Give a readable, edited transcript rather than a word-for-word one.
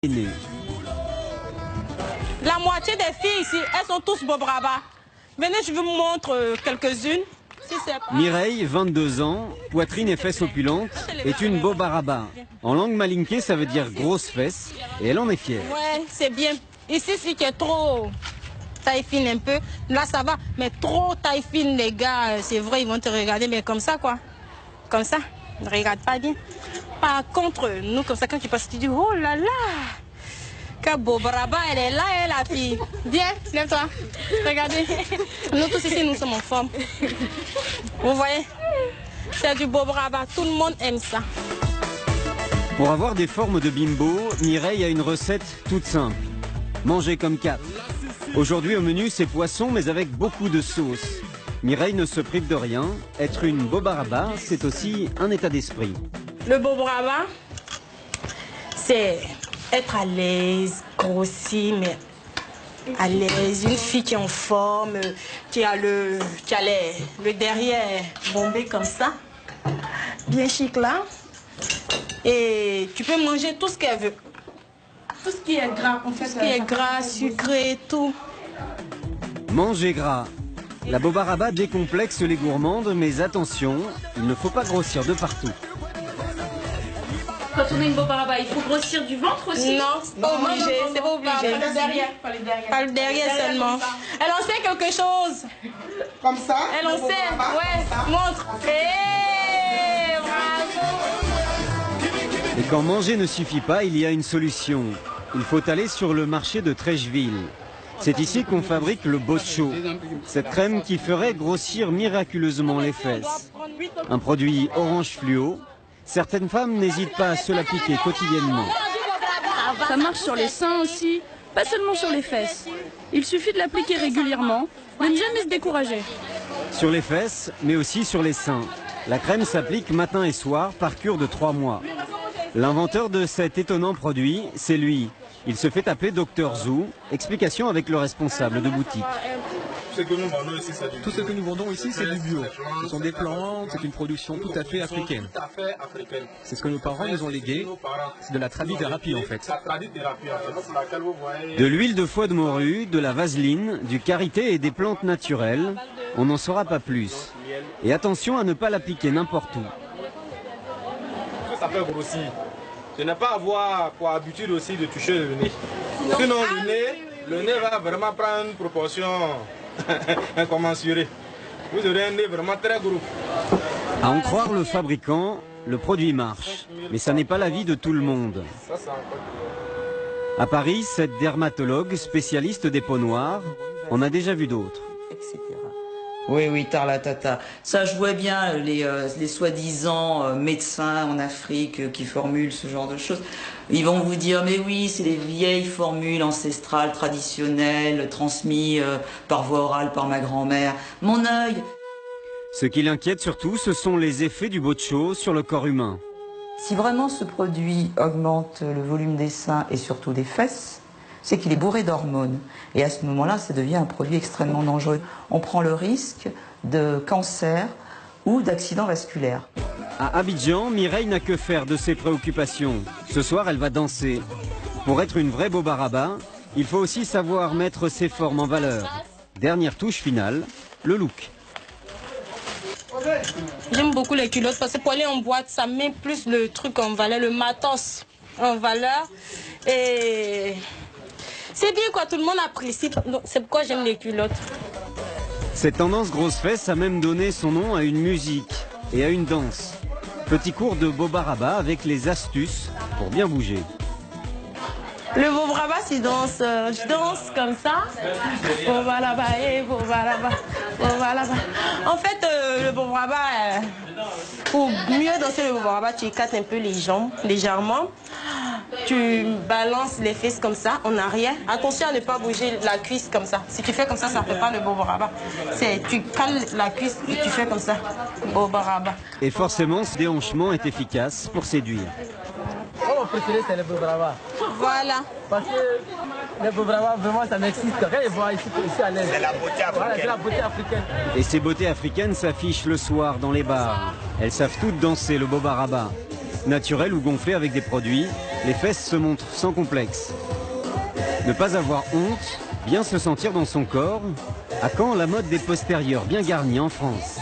La moitié des filles ici, elles sont tous Bob Rabat. Venez, je vous montre quelques-unes. Si Mireille, 22 ans, poitrine et fesses opulentes, est une Bob Rabat. En langue malinké, ça veut dire grosse fesse, et elle en est fière. Ouais, c'est bien. Ici, c'est qui est trop taille fine un peu. Là, ça va, mais trop taille fine, les gars, c'est vrai, ils vont te regarder, mais comme ça, quoi. Comme ça, ne regarde pas bien. Par contre, nous, comme ça, quand tu passes, tu dis, oh là là, que Bob Rabat, elle est là, elle, la fille. Viens, lève-toi. Regardez. Nous tous ici, nous sommes en forme. Vous voyez? C'est du Bob Rabat. Tout le monde aime ça. Pour avoir des formes de bimbo, Mireille a une recette toute simple. Manger comme 4. Aujourd'hui au menu, c'est poisson, mais avec beaucoup de sauce. Mireille ne se prive de rien. Être une Bob Rabat, c'est aussi un état d'esprit. Le Bob Rabat, c'est être à l'aise, grossi, mais à l'aise. Une fille qui est en forme, qui a le derrière bombé comme ça, bien chic là. Et tu peux manger tout ce qu'elle veut. Tout ce qui est gras, en fait. Tout ce qui est gras, sucré, tout. Manger gras. La Bob Rabat décomplexe les gourmandes, mais attention, il ne faut pas grossir de partout. Quand on est une Bob Rabat, il faut grossir du ventre aussi? Non, c'est pas obligé, c'est pas obligé. Pas le derrière. Pas le derrière seulement. Elle en sait quelque chose. Comme ça? Elle en sait, ouais, montre. Hé, bravo. Et quand manger ne suffit pas, il y a une solution. Il faut aller sur le marché de Trècheville. C'est ici qu'on fabrique le Bocho, cette crème qui ferait grossir miraculeusement les fesses. Un produit orange fluo. Certaines femmes n'hésitent pas à se l'appliquer quotidiennement. Ça marche sur les seins aussi, pas seulement sur les fesses. Il suffit de l'appliquer régulièrement, de ne jamais se décourager. Sur les fesses, mais aussi sur les seins. La crème s'applique matin et soir par cure de 3 mois. L'inventeur de cet étonnant produit, c'est lui. Il se fait appeler Dr Zou. Explication avec le responsable de boutique. Tout ce que nous vendons ici, c'est du bio. Ce sont des plantes, c'est une production tout à fait africaine. C'est ce que nos parents nous ont légué. C'est de la tradithérapie en fait. De l'huile de foie de morue, de la vaseline, du karité et des plantes naturelles. On n'en saura pas plus. Et attention à ne pas l'appliquer n'importe où. Ça fait grossir. Je n'ai pas avoir pour habitude aussi de toucher le nez. Sinon le nez va vraiment prendre une proportion incommensurée. Vous aurez un nez vraiment très gros. À en croire le fabricant, le produit marche. Mais ça n'est pas l'avis de tout le monde. À Paris, cette dermatologue spécialiste des peaux noires, on a déjà vu d'autres. Oui, tarlatata. Ça, je vois bien les soi-disant médecins en Afrique qui formulent ce genre de choses. Ils vont vous dire, mais oui, c'est les vieilles formules ancestrales, traditionnelles, transmises par voie orale par ma grand-mère. Mon œil. Ce qui l'inquiète surtout, ce sont les effets du Bocho sur le corps humain. Si vraiment ce produit augmente le volume des seins et surtout des fesses, c'est qu'il est bourré d'hormones. Et à ce moment-là, ça devient un produit extrêmement dangereux. On prend le risque de cancer ou d'accident vasculaire. À Abidjan, Mireille n'a que faire de ses préoccupations. Ce soir, elle va danser. Pour être une vraie Bob Rabat, il faut aussi savoir mettre ses formes en valeur. Dernière touche finale, le look. J'aime beaucoup les culottes parce que pour aller en boîte, ça met plus le truc en valeur, le matos en valeur. Et c'est bien quoi, tout le monde apprécie. C'est pourquoi j'aime les culottes. Cette tendance grosse fesse a même donné son nom à une musique et à une danse. Petit cours de Bob Rabat avec les astuces pour bien bouger. Le Bob Rabat, je danse comme ça. Bob Rabat et Bob Rabat, Bob Rabat. En fait, le Bob Rabat, pour mieux danser le Bob Rabat, tu écartes un peu les jambes légèrement. Tu balances les fesses comme ça, en arrière. Attention à ne pas bouger la cuisse comme ça. Si tu fais comme ça ne fait pas le Bob Rabat. Tu cales la cuisse et tu fais comme ça, Bob Rabat. Et forcément, ce déhanchement est efficace pour séduire. Mon préféré, c'est le Bob Rabat. Voilà. Parce que le Bob Rabat, vraiment, ça m'excite. Quand ils voient ici à l'aise. C'est la beauté africaine. Voilà, c'est la beauté africaine. Et ces beautés africaines s'affichent le soir dans les bars. Elles savent toutes danser le Bob Rabat. Naturelles ou gonflées avec des produits, les fesses se montrent sans complexe. Ne pas avoir honte, bien se sentir dans son corps, à quand la mode des postérieurs bien garnis en France?